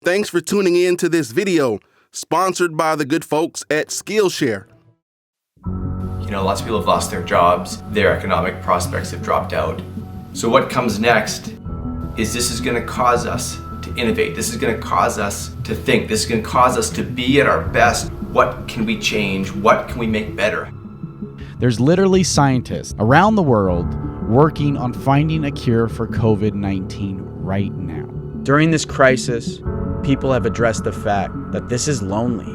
Thanks for tuning in to this video, sponsored by the good folks at Skillshare. You know, lots of people have lost their jobs, their economic prospects have dropped out. So what comes next is this is going to cause us to innovate. This is going to cause us to think. This is going to cause us to be at our best. What can we change? What can we make better? There's literally scientists around the world working on finding a cure for COVID-19 right now. During this crisis, people have addressed the fact that this is lonely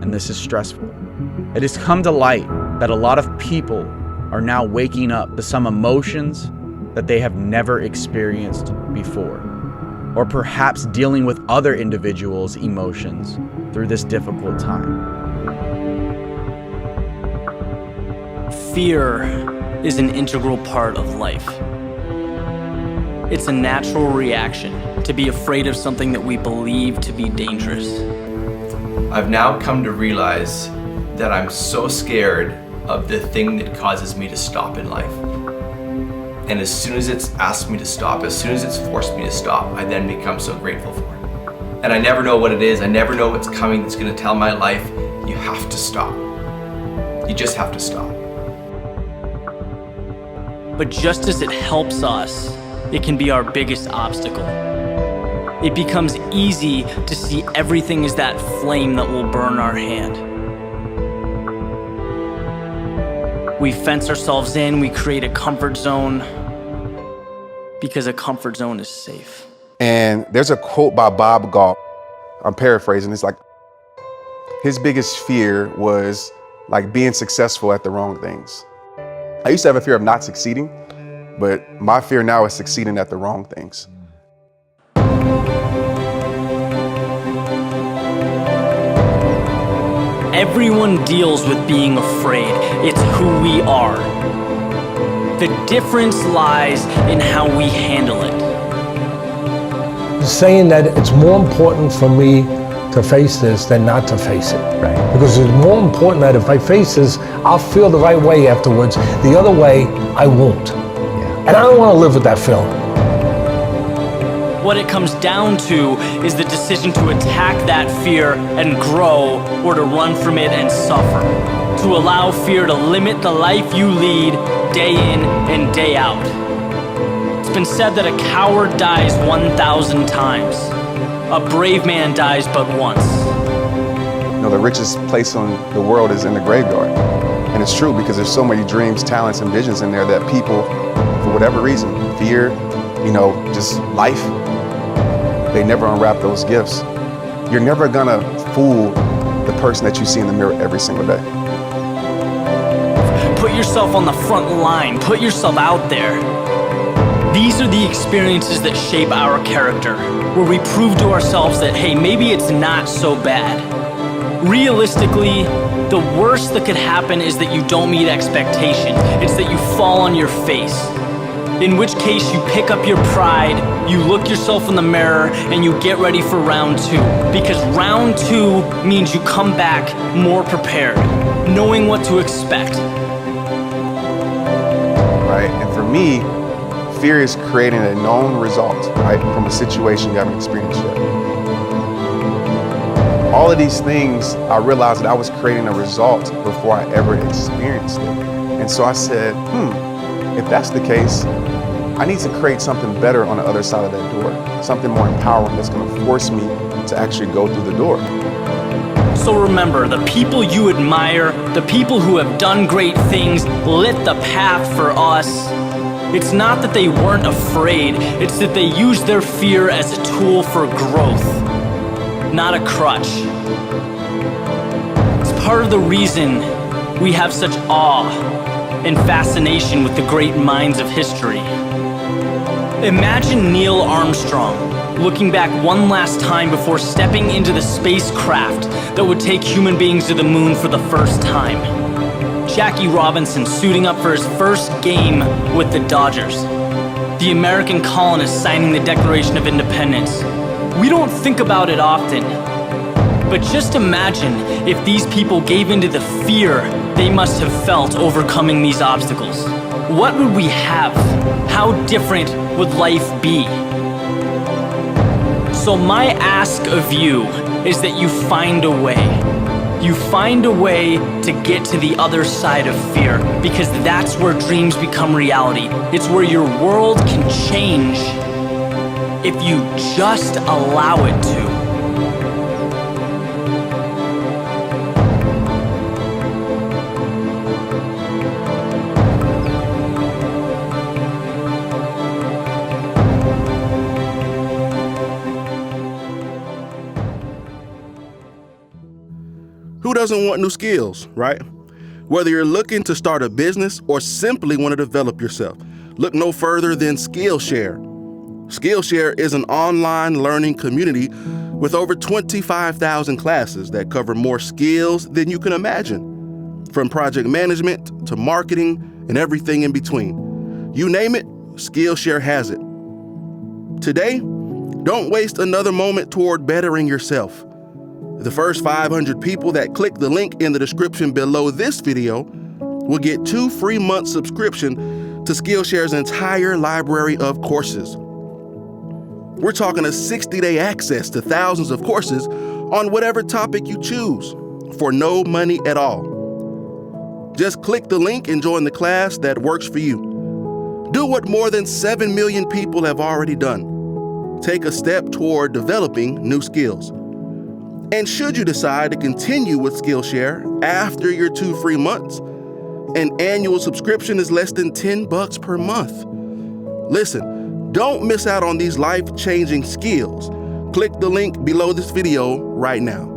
and this is stressful. It has come to light that a lot of people are now waking up to some emotions that they have never experienced before, or perhaps dealing with other individuals' emotions through this difficult time. Fear is an integral part of life. It's a natural reaction to be afraid of something that we believe to be dangerous. I've now come to realize that I'm so scared of the thing that causes me to stop in life. And as soon as it's asked me to stop, as soon as it's forced me to stop, I then become so grateful for it. And I never know what it is. I never know what's coming that's going to tell my life, you have to stop. You just have to stop. But just as it helps us, it can be our biggest obstacle. It becomes easy to see everything as that flame that will burn our hand. We fence ourselves in, we create a comfort zone because a comfort zone is safe. And there's a quote by Bob Goff, I'm paraphrasing, it's like, his biggest fear was like being successful at the wrong things. I used to have a fear of not succeeding, but my fear now is succeeding at the wrong things. Everyone deals with being afraid. It's who we are. The difference lies in how we handle it. Saying that it's more important for me to face this than not to face it. Right. Because it's more important that if I face this, I'll feel the right way afterwards. The other way, I won't. Yeah. And I don't want to live with that feeling. What it comes down to is the decision to attack that fear and grow, or to run from it and suffer. To allow fear to limit the life you lead day in and day out. It's been said that a coward dies 1,000 times. A brave man dies but once. You know, the richest place in the world is in the graveyard. And it's true because there's so many dreams, talents, and visions in there that people, for whatever reason, fear, you know, just life, they never unwrap those gifts. You're never gonna fool the person that you see in the mirror every single day. Put yourself on the front line, put yourself out there. These are the experiences that shape our character, where we prove to ourselves that, hey, maybe it's not so bad. Realistically, the worst that could happen is that you don't meet expectation. It's that you fall on your face. In which case you pick up your pride, you look yourself in the mirror, and you get ready for round two. Because round two means you come back more prepared, knowing what to expect. Right, and for me, fear is creating a known result, right, from a situation you haven't experienced yet. All of these things, I realized that I was creating a result before I ever experienced it. And so I said, if that's the case, I need to create something better on the other side of that door, something more empowering that's going to force me to actually go through the door. So remember, the people you admire, the people who have done great things, lit the path for us. It's not that they weren't afraid, it's that they used their fear as a tool for growth, not a crutch. It's part of the reason we have such awe and fascination with the great minds of history. Imagine Neil Armstrong looking back one last time before stepping into the spacecraft that would take human beings to the moon for the first time. Jackie Robinson suiting up for his first game with the Dodgers. The American colonists signing the Declaration of Independence. We don't think about it often, but just imagine if these people gave into the fear they must have felt overcoming these obstacles. What would we have? How different would life be? So my ask of you is that you find a way. You find a way to get to the other side of fear, because that's where dreams become reality. It's where your world can change if you just allow it to. Who doesn't want new skills, right? Whether you're looking to start a business or simply want to develop yourself, look no further than Skillshare. Skillshare is an online learning community with over 25,000 classes that cover more skills than you can imagine, from project management to marketing and everything in between. You name it, Skillshare has it. Today, don't waste another moment toward bettering yourself. The first 500 people that click the link in the description below this video will get 2 free months subscription to Skillshare's entire library of courses. We're talking a 60-day access to thousands of courses on whatever topic you choose for no money at all. Just click the link and join the class that works for you. Do what more than 7 million people have already done. Take a step toward developing new skills. And should you decide to continue with Skillshare after your 2 free months, an annual subscription is less than $10 per month. Listen, don't miss out on these life-changing skills. Click the link below this video right now.